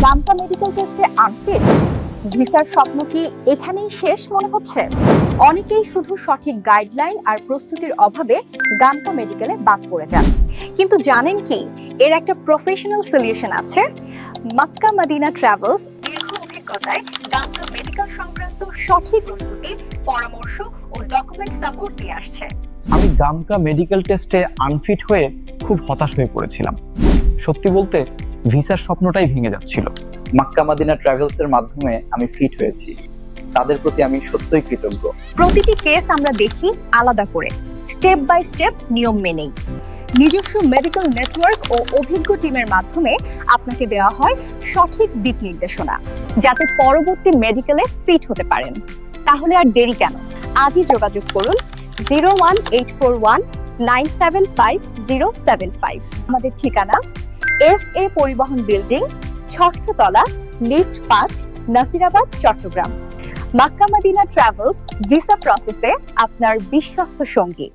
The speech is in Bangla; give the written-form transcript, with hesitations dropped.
গামকা মেডিকেল টেস্টে আনফিট, ভিসার স্বপ্ন কি এখানেই শেষ মনে হচ্ছে? অনেকেই শুধু সঠিক গাইডলাইন আর প্রস্তুতির অভাবে গামকা মেডিকেলে বাদ পড়ে যান। কিন্তু জানেন কি, এর একটা প্রফেশনাল সলিউশন আছে। মক্কা মদিনা ট্রাভেলস দীর্ঘ অভিজ্ঞতায় গামকা মেডিকেল সংক্রান্ত সঠিক প্রস্তুতি, পরামর্শ ও ডকুমেন্ট সাপোর্ট দিয়ে আসছে। আমি গামকা মেডিকেল টেস্টে আনফিট হয়ে খুব হতাশ হয়ে পড়েছিলাম। সত্যি বলতে ভিসার স্বপ্নটাই ভেঙে যাচ্ছিল। মক্কা মদিনা ট্রাভেলসের মাধ্যমে আমি ফিট হয়েছি, তাদের প্রতি আমি সত্যই কৃতজ্ঞ। প্রতিটি কেস আমরা দেখি আলাদা করে, স্টেপ বাই স্টেপ নিয়ম মেনেই। নিজস্ব মেডিকেল নেটওয়ার্ক ও অভিজ্ঞ টিমের মাধ্যমে আপনাকে দেওয়া হয় সঠিক দিক নির্দেশনা, যাতে পরবর্তী মেডিকেলে ফিট হতে পারেন। তাহলে আর দেরি কেন? আজই যোগাযোগ করুন 01841975075। আমাদের ঠিকানা SA পরিবহন বিল্ডিং, ৬ষ্ঠ তলা, lift ৫, Nasirabad, Chittagong. Mecca Medina travels visa প্রসেসে আপনার বিশ্বস্ত সঙ্গী।